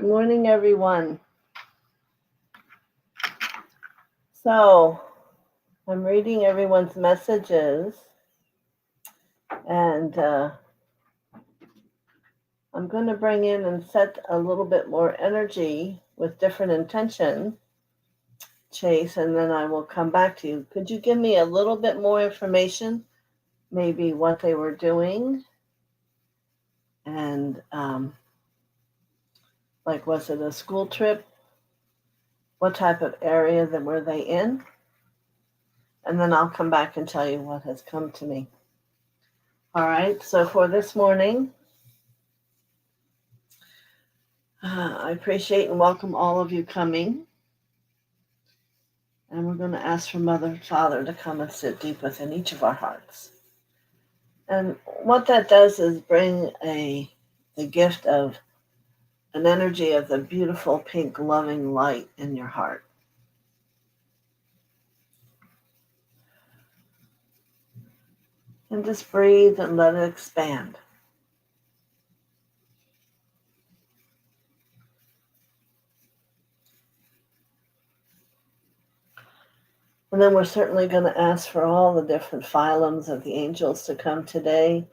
morning, everyone. So, I'm reading everyone's messages, and I'm going to bring in and set a little bit more energy with different intention, Chase, and then I will come back to you. Could you give me a little bit more information, maybe what they were doing, and like, was it a school trip? What type of area were they in? And then I'll come back and tell you what has come to me. All right, so for this morning, I appreciate and welcome all of you coming. And we're going to ask for Mother and Father to come and sit deep within each of our hearts. And what that does is bring the gift of an energy of the beautiful pink loving light in your heart. And just breathe and let it expand. And then we're certainly going to ask for all the different phylums of the angels to come today,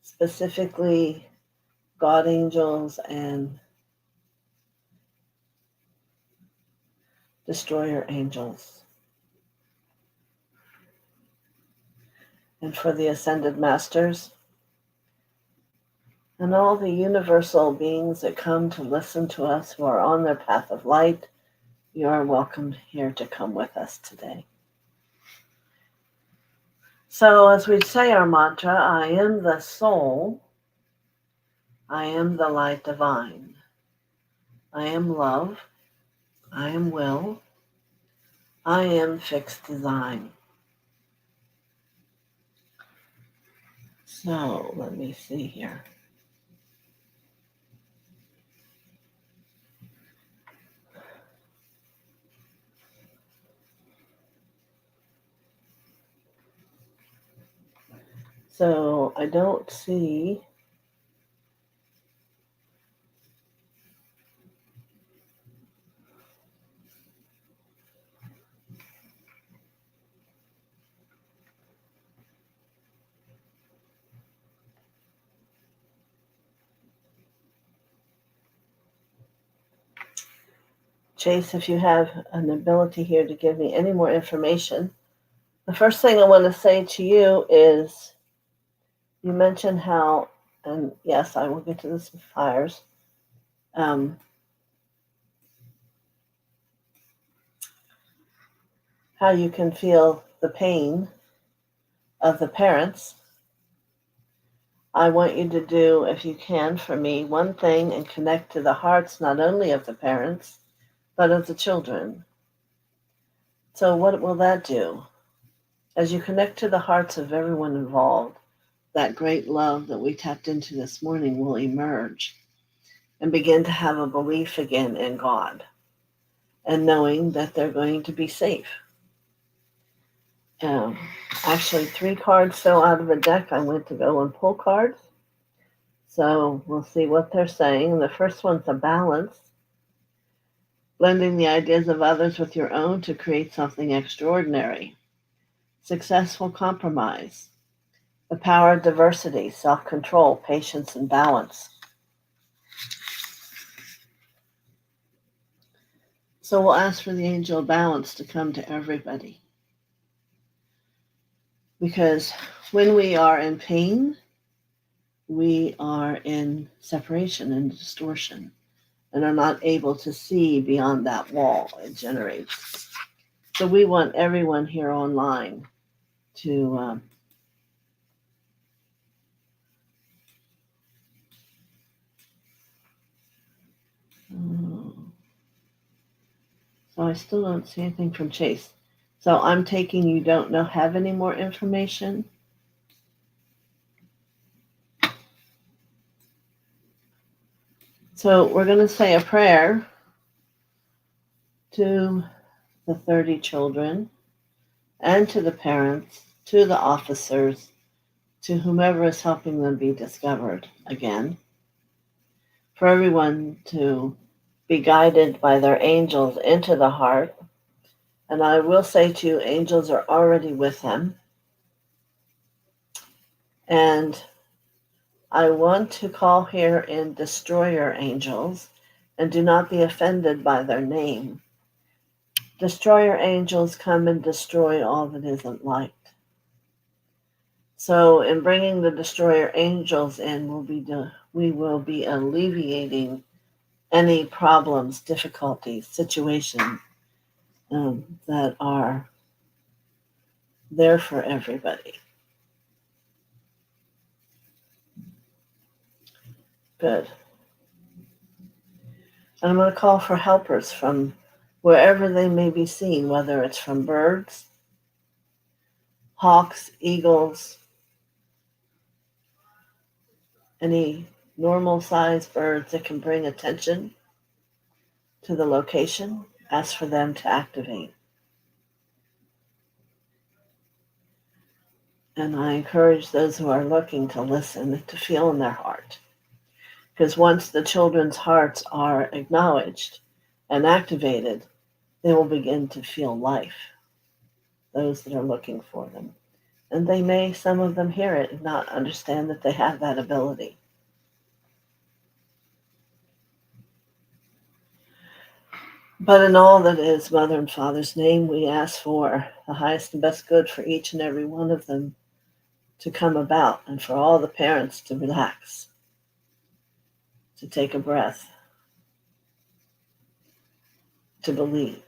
specifically God angels and destroyer angels. And for the ascended masters and all the universal beings that come to listen to us who are on their path of light, you are welcome here to come with us today. So as we say our mantra, I am the soul, I am the light divine, I am love, I am will, I am fixed design. So let me see here. So I don't see Chase, if you have an ability here to give me any more information. The first thing I want to say to you is, you mentioned how, and yes, I will get to this with fires, how you can feel the pain of the parents. I want you to do, if you can, for me, one thing and connect to the hearts not only of the parents, but of the children. So what will that do? As you connect to the hearts of everyone involved, that great love that we tapped into this morning will emerge and begin to have a belief again in God and knowing that they're going to be safe. Actually, 3 cards fell out of a deck. I went to go and pull cards. So we'll see what they're saying. The first one's a balance, blending the ideas of others with your own to create something extraordinary. Successful compromise, the power of diversity, self-control, patience, and balance. So we'll ask for the angel of balance to come to everybody. Because when we are in pain, we are in separation and distortion and are not able to see beyond that wall it generates. So we want everyone here online to so I still don't see anything from Chase. So I'm taking you don't have any more information. So we're going to say a prayer to the 30 children and to the parents, to the officers, to whomever is helping them be discovered again, for everyone to be guided by their angels into the heart. And I will say to you, angels are already with them. And I want to call here in destroyer angels, and do not be offended by their name. Destroyer angels come and destroy all that isn't light. So in bringing the destroyer angels in, we will be alleviating any problems, difficulties, situations that are there for everybody. Good. And I'm going to call for helpers from wherever they may be seen, whether it's from birds, hawks, eagles, any normal sized birds that can bring attention to the location. Ask for them to activate. And I encourage those who are looking to listen, to feel in their heart. Because once the children's hearts are acknowledged and activated, they will begin to feel life, those that are looking for them. And they may, some of them, hear it and not understand that they have that ability. But in all that is Mother and Father's name, we ask for the highest and best good for each and every one of them to come about, and for all the parents to relax, to take a breath, to believe.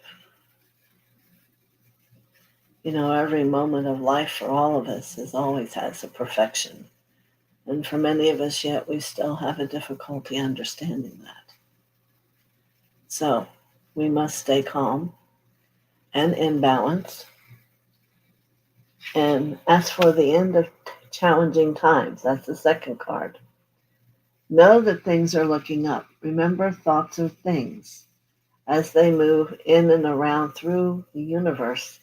You know, every moment of life for all of us always has a perfection. And for many of us yet, we still have a difficulty understanding that. So we must stay calm and in balance and ask for the end of challenging times. That's the second card. Know that things are looking up. Remember, thoughts are things. As they move in and around through the universe,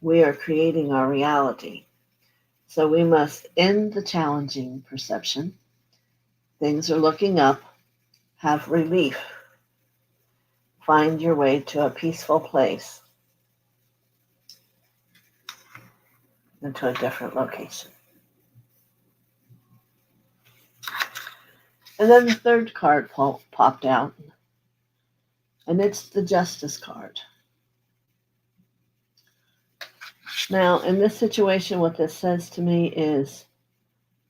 we are creating our reality. So we must end the challenging perception. Things are looking up. Have relief. Find your way to a peaceful place and to a different location. And then the third card popped out, and it's the Justice card. Now, in this situation, what this says to me is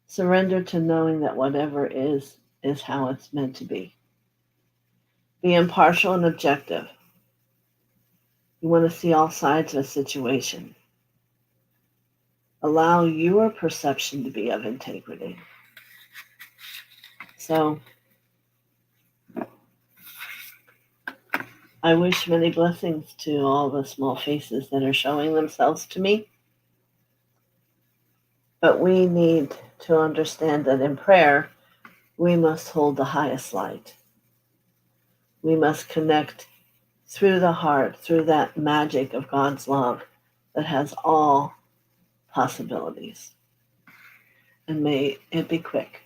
surrender to knowing that whatever is how it's meant to be. Be impartial and objective. You want to see all sides of a situation. Allow your perception to be of integrity. So, I wish many blessings to all the small faces that are showing themselves to me. But we need to understand that in prayer, we must hold the highest light. We must connect through the heart, through that magic of God's love that has all possibilities. And may it be quick.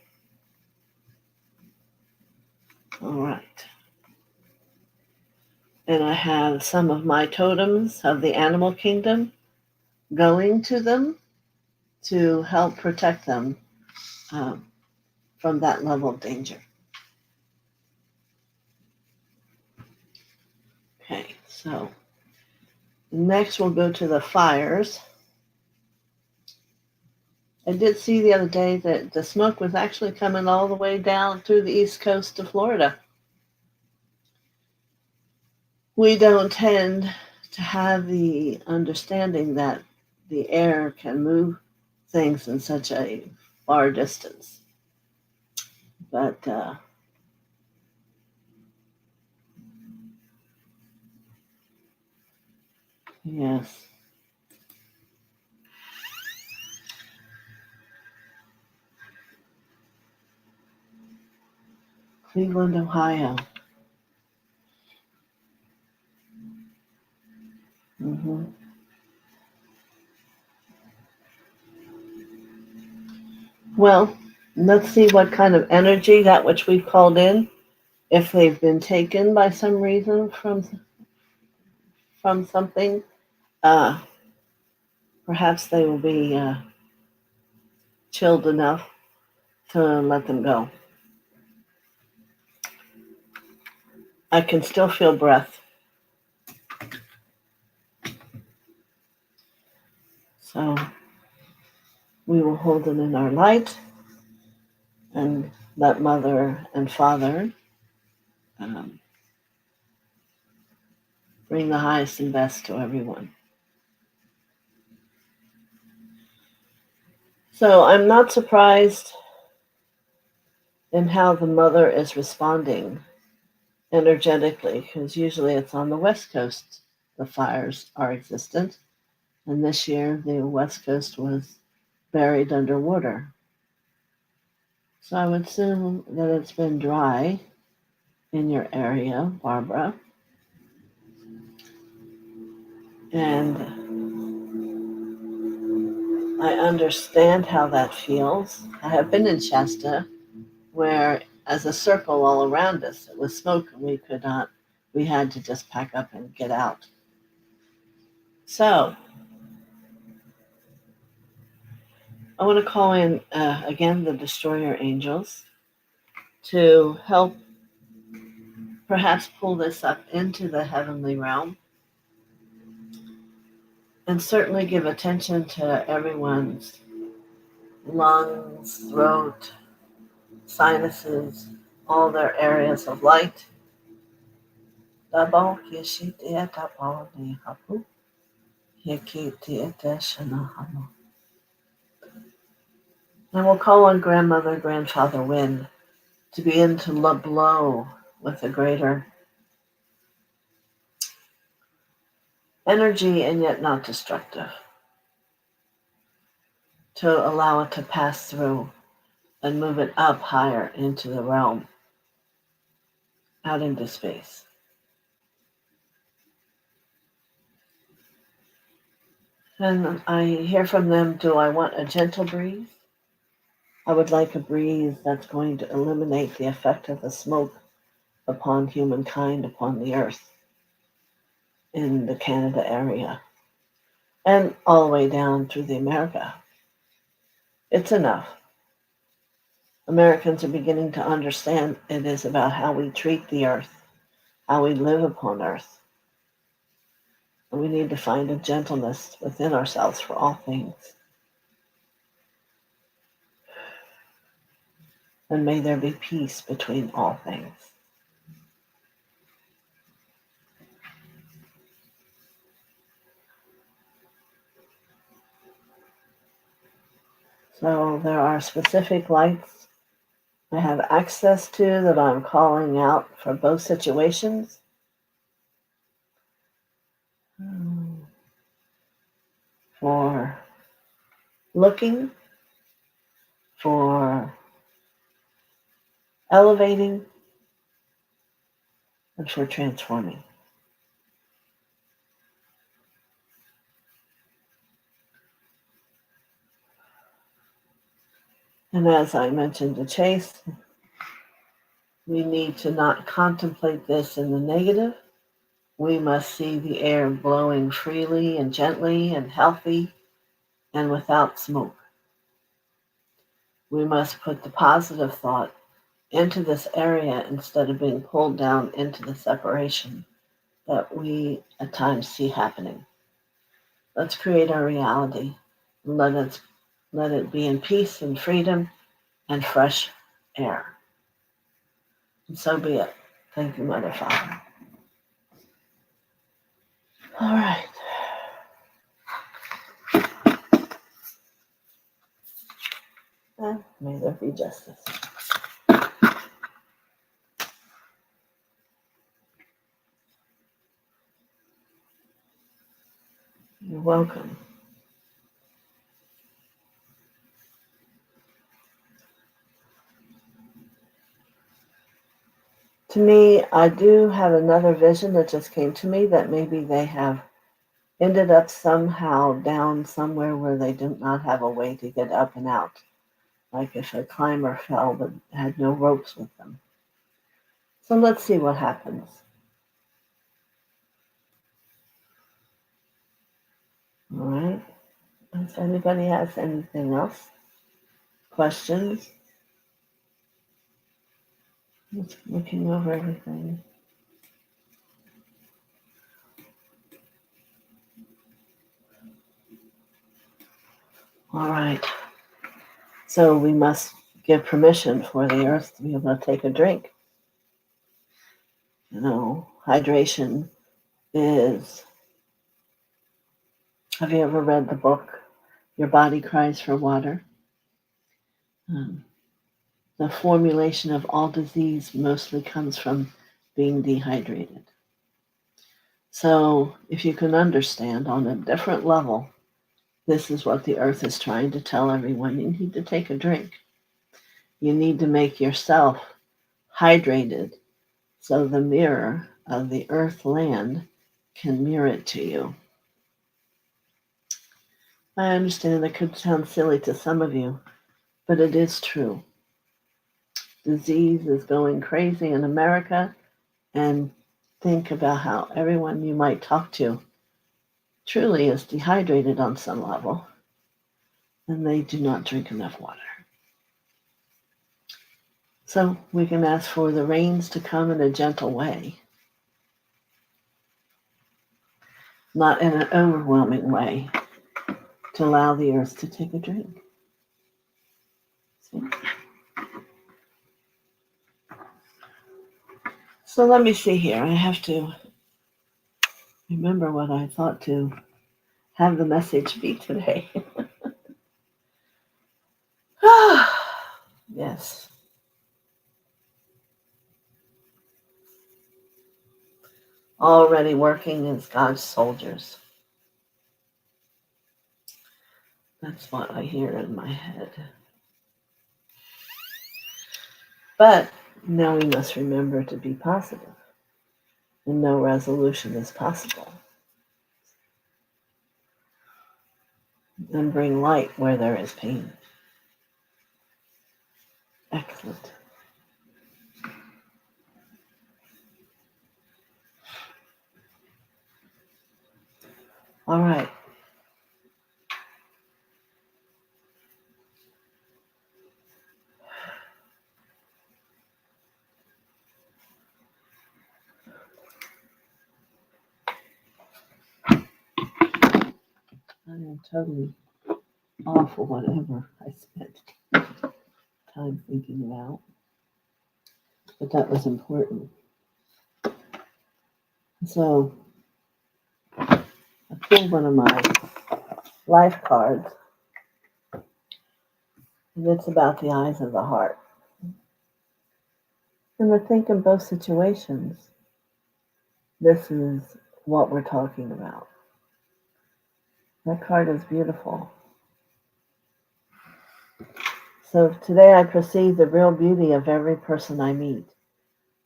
All right. And I have some of my totems of the animal kingdom going to them to help protect them from that level of danger. Okay, so next we'll go to the fires. I did see the other day that the smoke was actually coming all the way down through the east coast of Florida. We don't tend to have the understanding that the air can move things in such a far distance. But yes. Cleveland, Ohio. Mm-hmm. Well, let's see what kind of energy that which we've called in If they've been taken by some reason from something, uh, perhaps they will be chilled enough to let them go. I can still feel breath. So we will hold it in our light and let Mother and Father um, bring the highest and best to everyone. So I'm not surprised in how the mother is responding energetically, because usually it's on the West Coast the fires are existent, and this year the West Coast was buried underwater. So I would assume that it's been dry in your area, Barbara, and I understand how that feels. I have been in Shasta where, as a circle all around us, it was smoke and we had to just pack up and get out. So I want to call in again the destroyer angels to help perhaps pull this up into the heavenly realm and certainly give attention to everyone's lungs, throat, sinuses, all their areas of light. And we'll call on grandmother, grandfather wind to begin to blow with a greater energy and yet not destructive, to allow it to pass through and move it up higher into the realm, out into space. And I hear from them, do I want a gentle breeze? I would like a breeze that's going to eliminate the effect of the smoke upon humankind, upon the earth, in the Canada area, and all the way down through the America. It's enough. Americans are beginning to understand it is about how we treat the earth, how we live upon earth. And we need to find a gentleness within ourselves for all things. And may there be peace between all things. So there are specific lights I have access to that I'm calling out for both situations. For looking, for elevating, and for transforming. And as I mentioned to Chase, we need to not contemplate this in the negative. We must see the air blowing freely and gently and healthy and without smoke. We must put the positive thought into this area instead of being pulled down into the separation that we at times see happening. Let's create our reality. Let it be in peace and freedom and fresh air. And so be it. Thank you, Mother Father. All right. And may there be justice. You're welcome. To me, I do have another vision that just came to me that maybe they have ended up somehow down somewhere where they do not have a way to get up and out. Like if a climber fell but had no ropes with them. So let's see what happens. All right. If anybody has anything else, questions, just looking over everything. All right. So we must give permission for the earth to be able to take a drink. Hydration is. Have you ever read the book, Your Body Cries for Water? The formulation of all disease mostly comes from being dehydrated. So if you can understand on a different level, this is what the earth is trying to tell everyone. You need to take a drink. You need to make yourself hydrated so the mirror of the earth land can mirror it to you. I understand it could sound silly to some of you, but it is true. Disease is going crazy in America, and think about how everyone you might talk to truly is dehydrated on some level, and they do not drink enough water. So we can ask for the rains to come in a gentle way, not in an overwhelming way, to allow the earth to take a drink. See? So let me see here. I have to remember what I thought to have the message be today. Yes. Already working as God's soldiers. That's what I hear in my head. But now we must remember to be positive, and no resolution is possible. And bring light where there is pain. Excellent. All right. I am totally off for whatever I spent time thinking about. But that was important. So I pulled one of my life cards, and it's about the eyes of the heart. And I think in both situations, this is what we're talking about. That card is beautiful. So today I perceive the real beauty of every person I meet.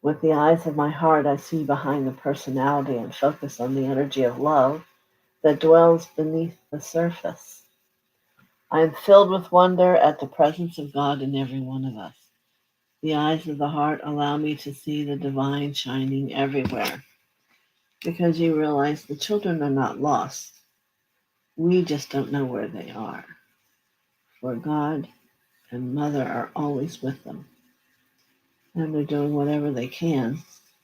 With the eyes of my heart, I see behind the personality and focus on the energy of love that dwells beneath the surface. I am filled with wonder at the presence of God in every one of us. The eyes of the heart allow me to see the divine shining everywhere, because you realize the children are not lost. We just don't know where they are. For God and Mother are always with them, and they're doing whatever they can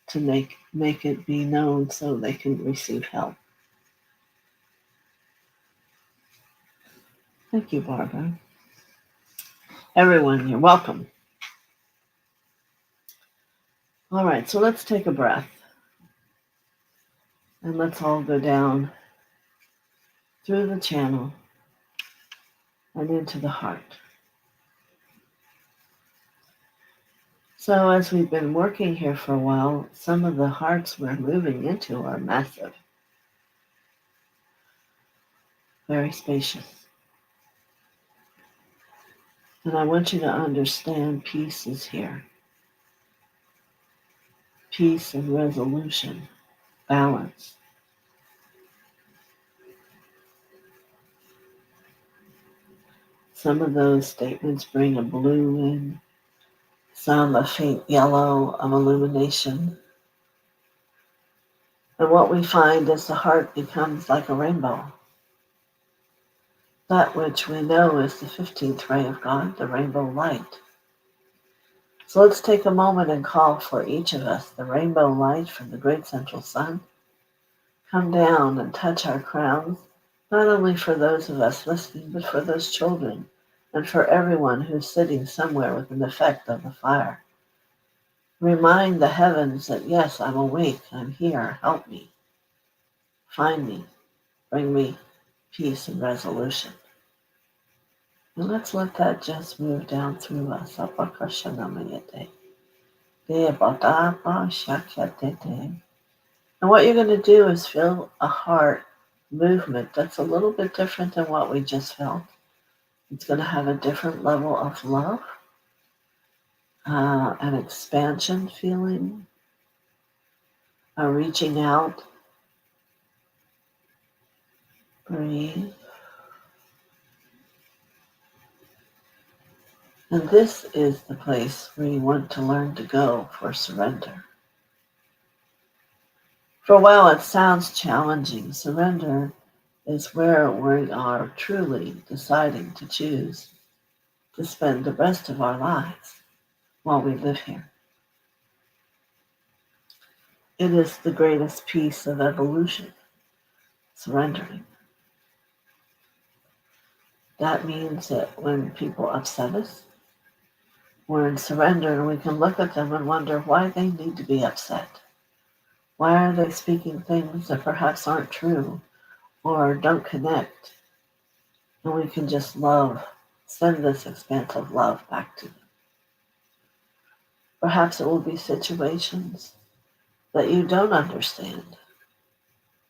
to make it be known so they can receive help. Thank you, Barbara. Everyone, you're welcome. All right, so let's take a breath. And let's all go down through the channel and into the heart. So as we've been working here for a while, some of the hearts we're moving into are massive, very spacious. And I want you to understand peace is here. Peace and resolution, balance. Some of those statements bring a blue in. some a faint yellow of illumination. And what we find is the heart becomes like a rainbow. That which we know is the 15th ray of God, the rainbow light. So let's take a moment and call for each of us the rainbow light from the great central sun. Come down and touch our crowns, not only for those of us listening, but for those children and for everyone who's sitting somewhere with an effect of the fire. Remind the heavens that yes, I'm awake, I'm here, help me, find me, bring me peace and resolution. And let's let that just move down through us. And what you're going to do is feel a heart movement that's a little bit different than what we just felt. It's going to have a different level of love, an expansion feeling, a reaching out. Breathe. And this is the place where you want to learn to go for surrender. For while it sounds challenging, surrender is where we are truly deciding to choose to spend the rest of our lives while we live here. It is the greatest piece of evolution, surrendering. That means that when people upset us, we're in surrender and we can look at them and wonder why they need to be upset. Why are they speaking things that perhaps aren't true or don't connect? And we can just send this expansive love back to them. Perhaps it will be situations that you don't understand.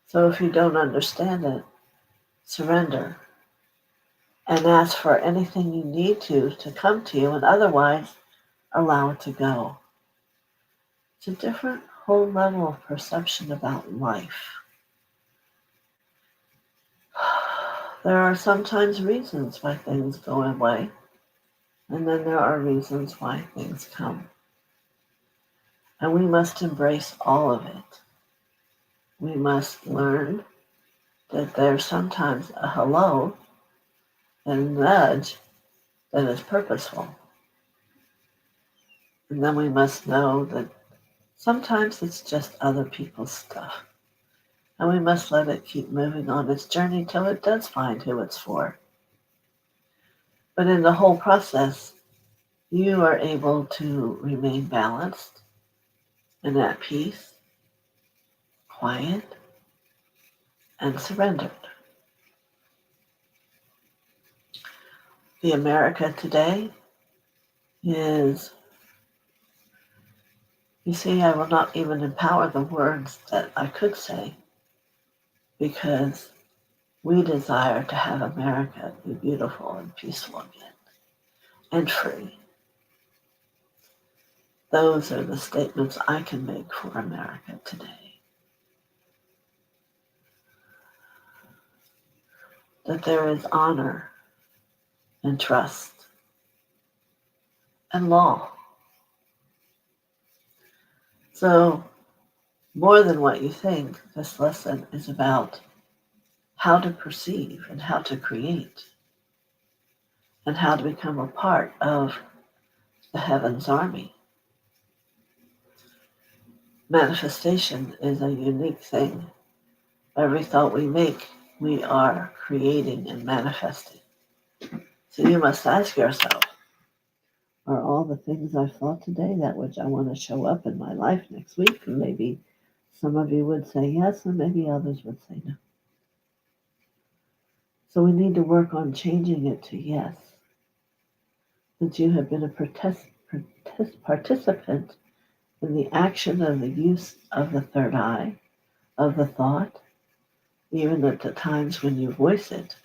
So if you don't understand it, surrender and ask for anything you need to come to you, and otherwise allow it to go. It's a different whole level of perception about life. There are sometimes reasons why things go away, and then there are reasons why things come. And we must embrace all of it. We must learn that there's sometimes a hello and a nudge that is purposeful. And then we must know that sometimes it's just other people's stuff. And we must let it keep moving on its journey till it does find who it's for. But in the whole process, you are able to remain balanced and at peace, quiet, and surrendered. The America today is, you see, I will not even empower the words that I could say, because we desire to have America be beautiful and peaceful again and free. Those are the statements I can make for America today. That there is honor and trust and law. So, more than what you think, this lesson is about how to perceive and how to create and how to become a part of the heavens army. Manifestation is a unique thing. Every thought we make, we are creating and manifesting. So you must ask yourself, are all the things I've thought today that which I want to show up in my life next week? And maybe some of you would say yes, and maybe others would say no. So we need to work on changing it to yes. That you have been a participant in the action of the use of the third eye, of the thought, even at the times when you voice it,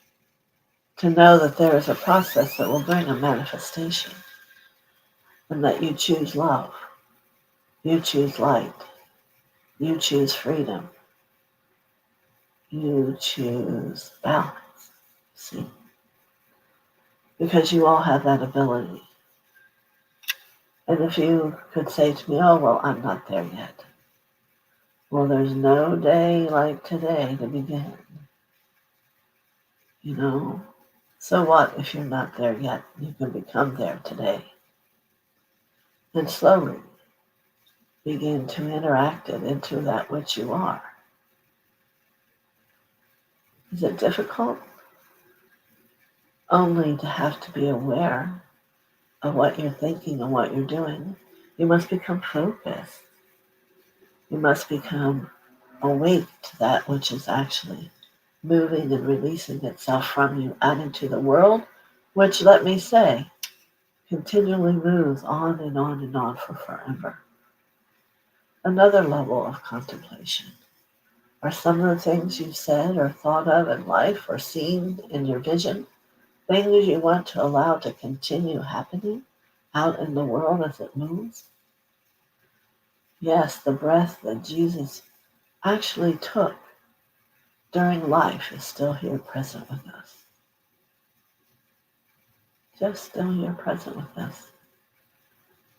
to know that there is a process that will bring a manifestation, and that you choose love, you choose light, you choose freedom, you choose balance. See? Because you all have that ability. And if you could say to me, oh, well, I'm not there yet. Well, there's no day like today to begin. You know? So what if you're not there yet? You can become there today. And slowly begin to interact it into that which you are. Is it difficult? Only to have to be aware of what you're thinking and what you're doing. You must become focused. You must become awake to that which is actually moving and releasing itself from you out into the world, which, let me say, continually moves on and on and on for forever. Another level of contemplation are some of the things you've said or thought of in life or seen in your vision, things you want to allow to continue happening out in the world as it moves. Yes, the breath that Jesus actually took during life is still here present with us. Just still here present with us.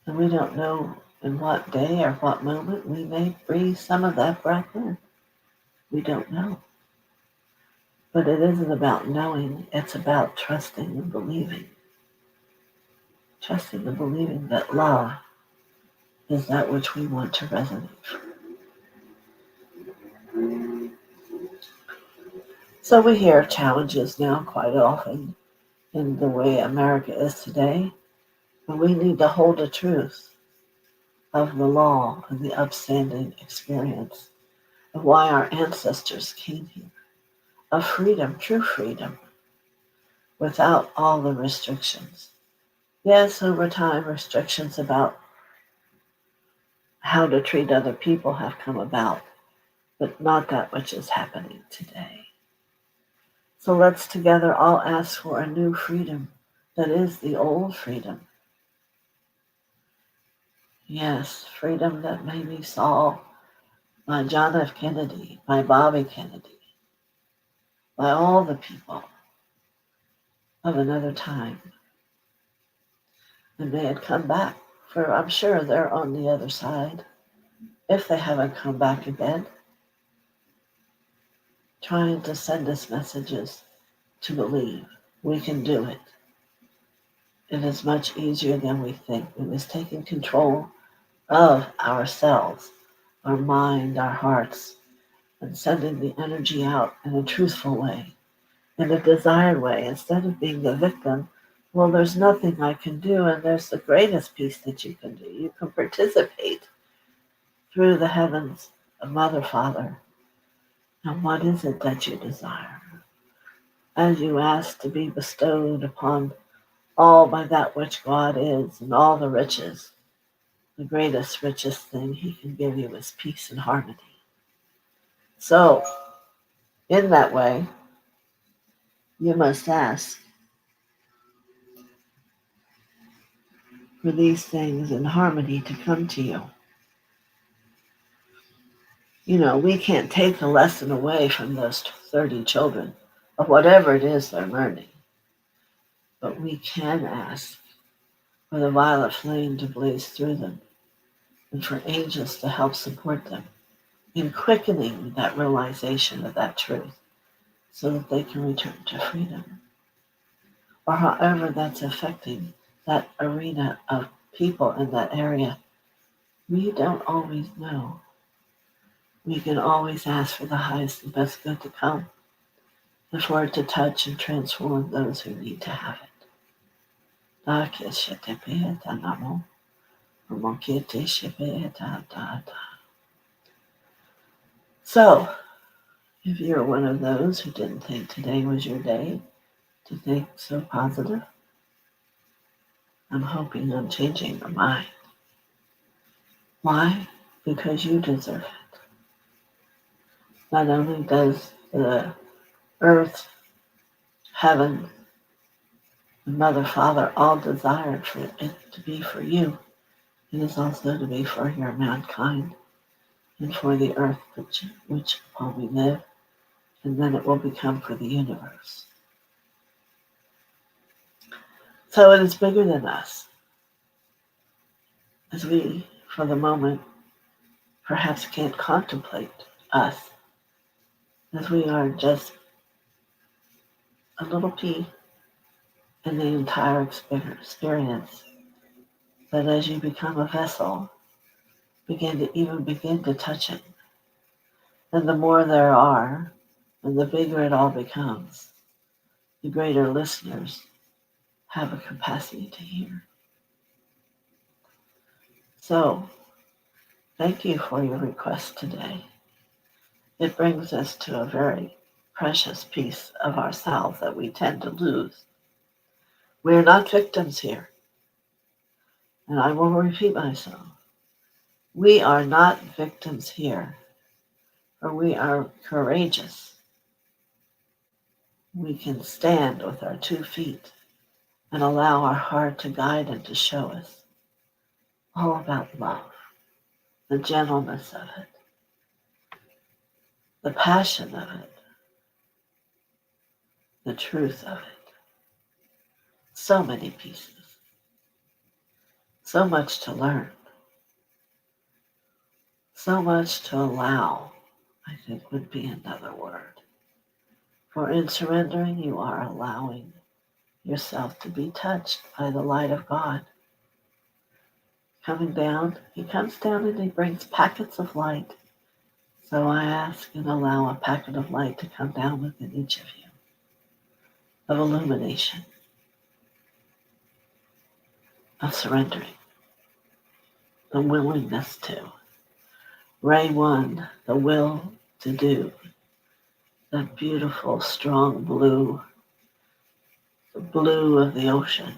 And we don't know in what day or what moment we may breathe some of that breath in. We don't know. But it isn't about knowing, it's about trusting and believing. Trusting and believing that love is that which we want to resonate. So we hear challenges now quite often in the way America is today, and we need to hold the truth of the law and the upstanding experience of why our ancestors came here, of freedom, true freedom, without all the restrictions. Yes, over time, restrictions about how to treat other people have come about, but not that which is happening today. So let's together all ask for a new freedom that is the old freedom. Yes, freedom that maybe saw by John F. Kennedy, by Bobby Kennedy, by all the people of another time. And they had come back, for I'm sure they're on the other side, if they haven't come back again, trying to send us messages to believe we can do it. It is much easier than we think. It is taking control of ourselves, our mind, our hearts, and sending the energy out in a truthful way, in a desired way, instead of being the victim. Well, there's nothing I can do, and there's the greatest piece that you can do. You can participate through the heavens of Mother, Father. And what is it that you desire? As you ask to be bestowed upon all by that which God is and all the riches, the greatest, richest thing He can give you is peace and harmony. So, in that way, you must ask for these things in harmony to come to you. You know, we can't take the lesson away from those 30 children of whatever it is they're learning, but we can ask for the violet flame to blaze through them and for angels to help support them in quickening that realization of that truth so that they can return to freedom. Or however that's affecting that arena of people in that area, we don't always know. We can always ask for the highest and best good to come and for it to touch and transform those who need to have it. So, if you're one of those who didn't think today was your day to think so positive, I'm hoping I'm changing your mind. Why? Because you deserve it. Not only does the earth, heaven, and Mother, Father all desire for it to be for you, it is also to be for your mankind and for the earth which upon we live, and then it will become for the universe. So it is bigger than us. as we, for the moment, perhaps can't contemplate us, as we are just a little pea in the entire experience. But as you become a vessel, begin to touch it. And the more there are, and the bigger it all becomes, the greater listeners have a capacity to hear. So, thank you for your request today. It brings us to a very precious piece of ourselves that we tend to lose. We're not victims here. And I will repeat myself. We are not victims here, for we are courageous. We can stand with our 2 feet and allow our heart to guide and to show us all about love, the gentleness of it, the passion of it, the truth of it. So many pieces, so much to learn, so much to allow, I think would be another word. For in surrendering, you are allowing yourself to be touched by the light of God. Coming down, he comes down and he brings packets of light. So I ask and allow a packet of light to come down within each of you, of illumination, of surrendering, the willingness to. Ray 1, the will to do, that beautiful, strong blue, the blue of the ocean,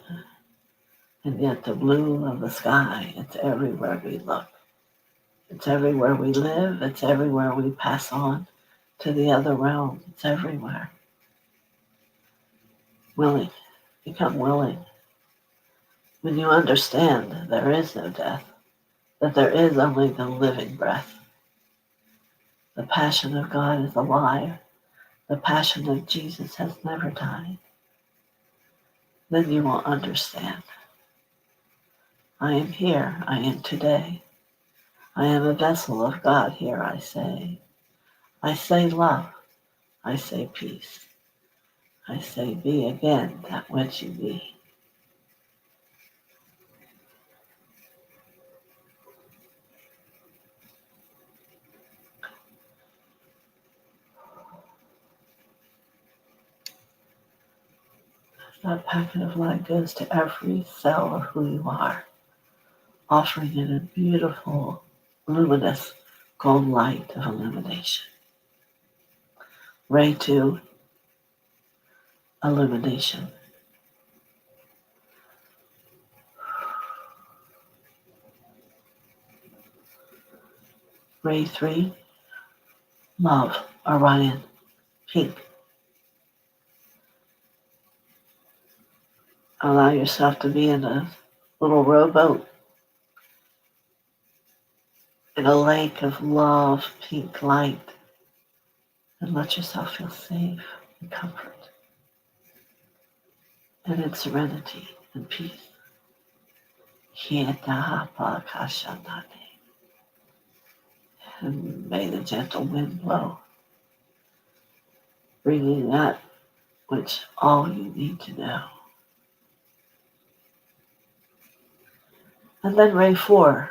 and yet the blue of the sky. It's everywhere we look. It's everywhere we live. It's everywhere we pass on to the other realm. It's everywhere. Willing. Become willing. When you understand there is no death, that there is only the living breath. The passion of God is alive. The passion of Jesus has never died. Then you will understand. I am here. I am today. I am a vessel of God here, I say. I say love. I say peace. I say be again that which you be. That packet of light goes to every cell of who you are, offering it a beautiful, luminous gold light of illumination. Ray 2, illumination. Ray 3, love, Orion, pink. Allow yourself to be in a little rowboat in a lake of love, pink light, and let yourself feel safe and comfort and in serenity and peace. And may the gentle wind blow, bringing that which all you need to know. And then Ray 4,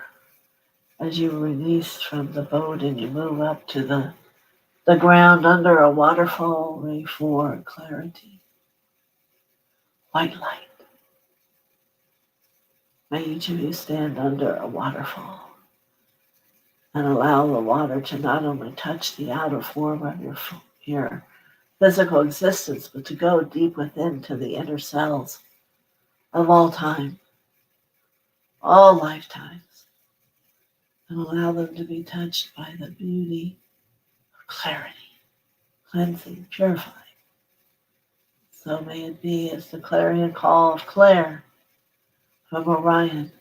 as you release from the boat and you move up to the ground under a waterfall, Ray 4, clarity, white light. May each of you stand under a waterfall and allow the water to not only touch the outer form of your physical existence, but to go deep within to the inner cells of all time, all lifetimes, and allow them to be touched by the beauty of clarity, cleansing, purifying. So may it be as the clarion call of Claire from Orion,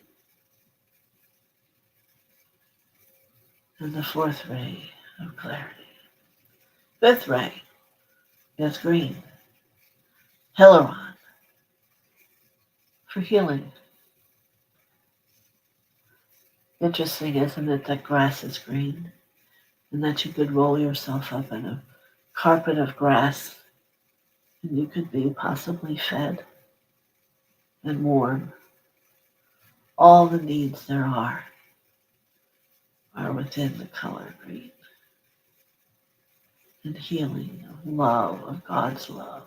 and the 4th ray of clarity. 5th ray is green, Hilaron, for healing. Interesting, isn't it, that grass is green and that you could roll yourself up in a carpet of grass and you could be possibly fed and warm. All the needs there are within the color green, and healing of love, of God's love.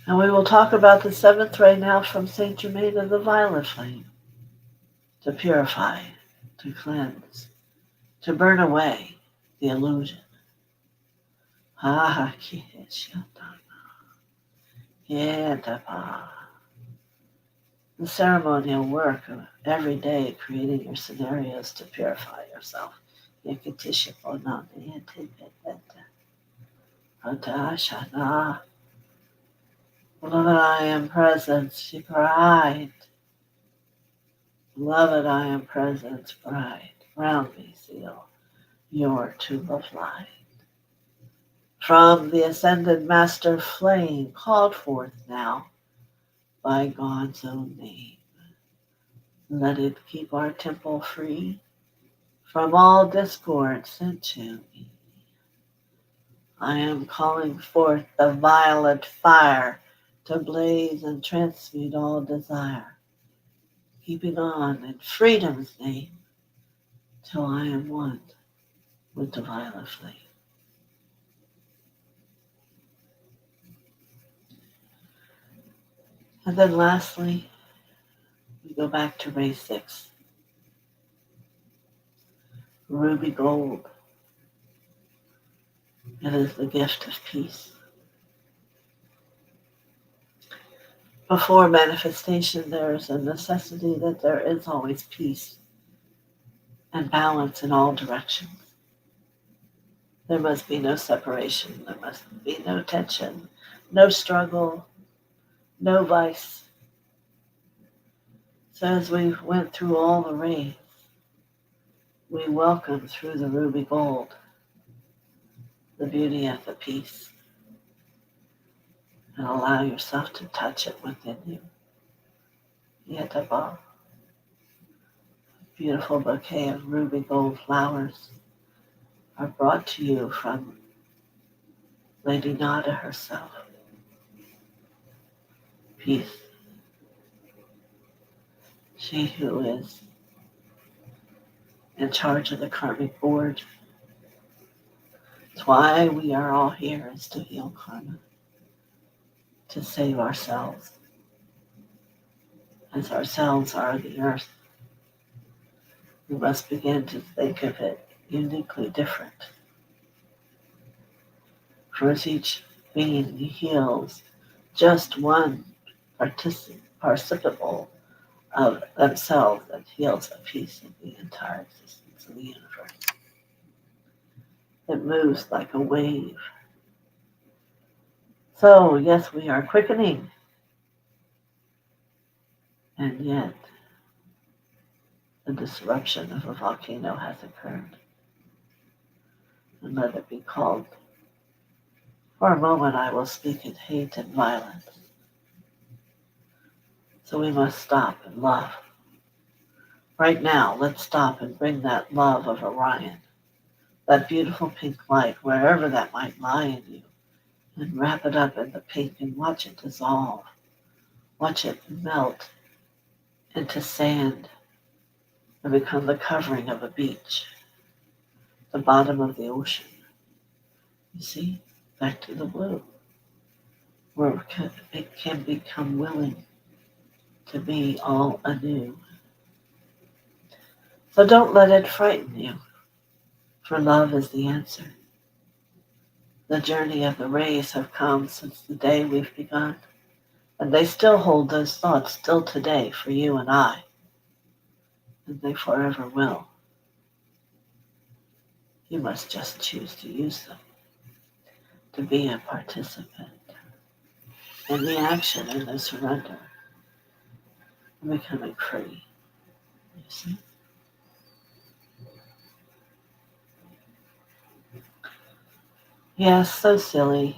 And we will talk about the seventh ray now from Saint Germain of the violet flame, to purify, to cleanse, to burn away the illusion. The ceremonial work of every day creating your scenarios to purify yourself. Beloved, I am present, she cried. Beloved, I am present, bride. Round me seal your tube of light. From the ascended master flame, called forth now by God's own name. Let it keep our temple free from all discord sent to me. I am calling forth the violet fire to blaze and transmute all desire, keeping on in freedom's name till I am one with the violet flame. And then lastly, we go back to ray 6, ruby gold. It is the gift of peace. Before manifestation, there is a necessity that there is always peace and balance in all directions. There must be no separation. There must be no tension, no struggle, no vice. So as we went through all the rays, we welcome through the ruby gold the beauty of the peace, and allow yourself to touch it within you. Yet above, a beautiful bouquet of ruby gold flowers are brought to you from Lady Nada herself. Peace. She who is in charge of the karmic board. That's why we are all here, is to heal karma, to save ourselves, as ourselves are the earth. We must begin to think of it uniquely different. For as each being heals just one participable of themselves, that heals a piece of the entire existence of the universe. It moves like a wave. So, yes, we are quickening, and yet the disruption of a volcano has occurred. And let it be called. For a moment I will speak in hate and violence. So we must stop and love. Right now, let's stop and bring that love of Orion, that beautiful pink light, wherever that might lie in you, and wrap it up in the pink and watch it dissolve. Watch it melt into sand and become the covering of a beach, the bottom of the ocean. You see, back to the blue, where it can become willing to be all anew. So don't let it frighten you, for love is the answer. The journey of the rays have come since the day we've begun, and they still hold those thoughts still today for you and I, and they forever will. You must just choose to use them, to be a participant in the action and the surrender, and becoming free. You see? Yes, so silly.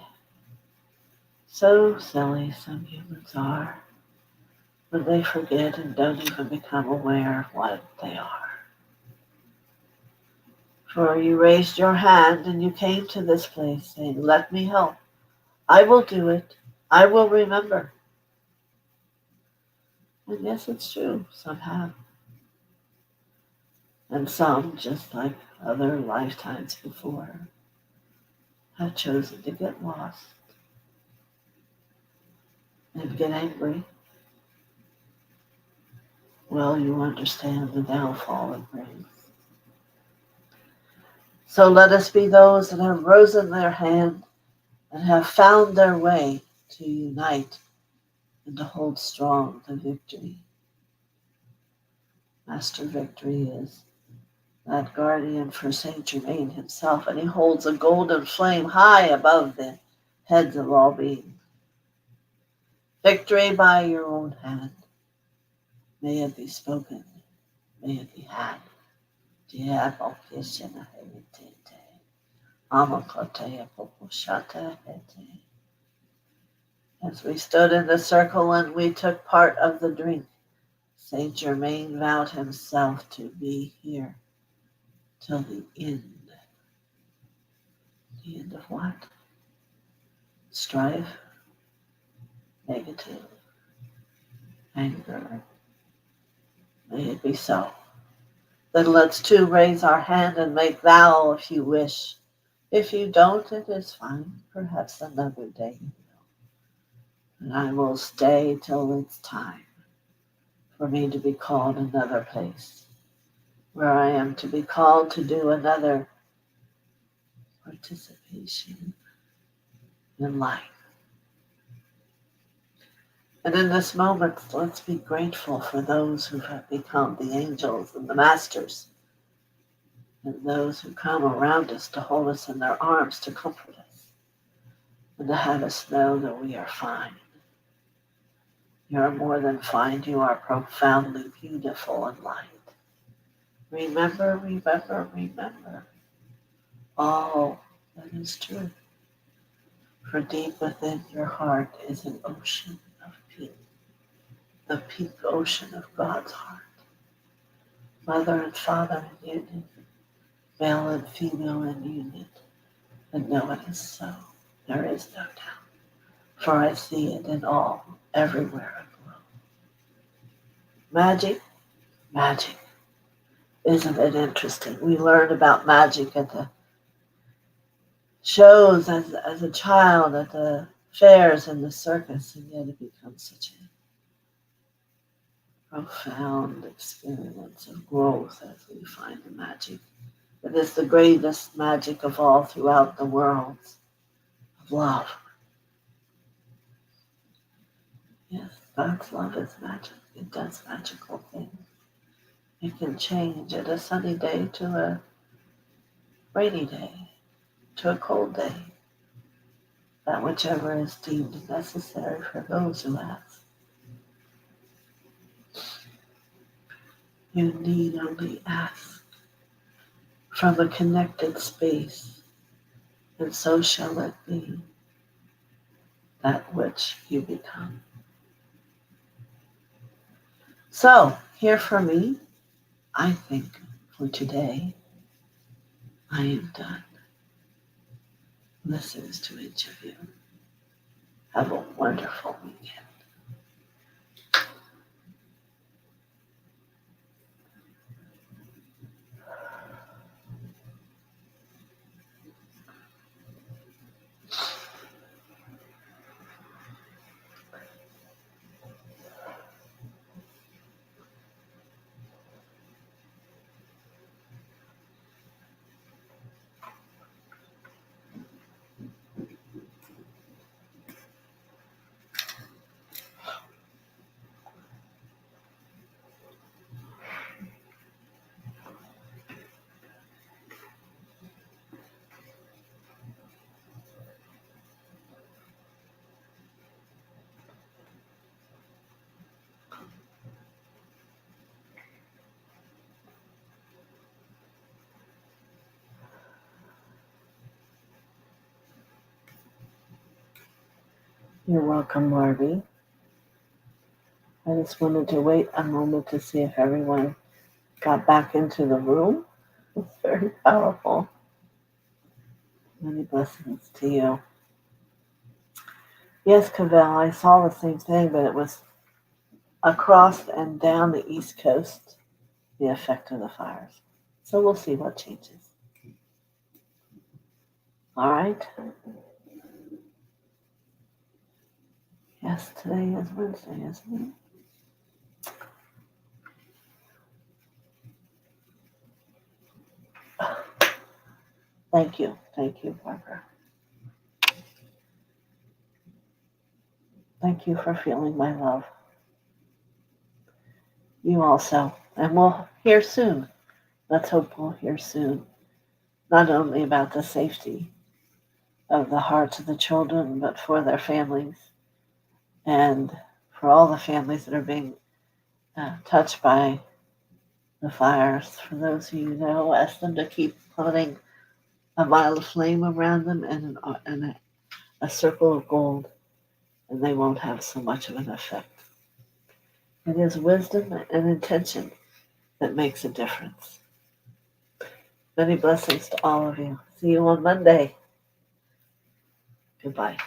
So silly some humans are. when they forget and don't even become aware of what they are. For you raised your hand and you came to this place saying, let me help. I will do it. I will remember. And yes, it's true. Some have. And some, just like other lifetimes before, have chosen to get lost and get angry. Well, you understand the downfall it brings. So let us be those that have risen their hand and have found their way to unite and to hold strong the victory. Master Victory is that guardian for Saint Germain himself, and he holds a golden flame high above the heads of all beings. Victory by your own hand. May it be spoken. May it be had. As we stood in the circle and we took part of the drink, Saint Germain vowed himself to be here till the end. The end of what? Strife, negative, anger. May it be so. Then let's too raise our hand and make vow if you wish. If you don't, it is fine. Perhaps another day you will. And I will stay till it's time for me to be called another place, where I am to be called to do another participation in life. And in this moment, let's be grateful for those who have become the angels and the masters, and those who come around us to hold us in their arms to comfort us, and to have us know that we are fine. You are more than fine. You are profoundly beautiful and light. Remember, remember, remember all that is true. For deep within your heart is an ocean of peace, the pink ocean of God's heart. Mother and Father in union, male and female in union, and know it is so. There is no doubt, for I see it in all, everywhere aglow. Magic, magic. Isn't it interesting? We learned about magic at the shows as a child, at the fairs and the circus, and yet it becomes such a profound experience of growth as we find the magic. It is the greatest magic of all throughout the world of love. Yes, God's love is magic. It does magical things. It can change at a sunny day to a rainy day, to a cold day, that whichever is deemed necessary for those who ask. You need only ask from a connected space, and so shall it be that which you become. So, here for me, I think for today, I am done. Listens to each of you. Have a wonderful weekend. You're welcome, Marby. I just wanted to wait a moment to see if everyone got back into the room. It's very powerful. Many blessings to you. Yes, Cavell, I saw the same thing, but it was across and down the East Coast, the effect of the fires. So we'll see what changes. All right. Yes, today is Wednesday, isn't it? Thank you, Barbara. Thank you for feeling my love. You also. And we'll hear soon. Let's hope we'll hear soon. Not only about the safety of the hearts of the children, but for their families and for all the families that are being touched by the fires. For those who you know, ask them to keep putting a mile of flame around them and a circle of gold, and they won't have so much of an effect. It is wisdom and intention that makes a difference. Many blessings to all of you. See you on Monday. Goodbye.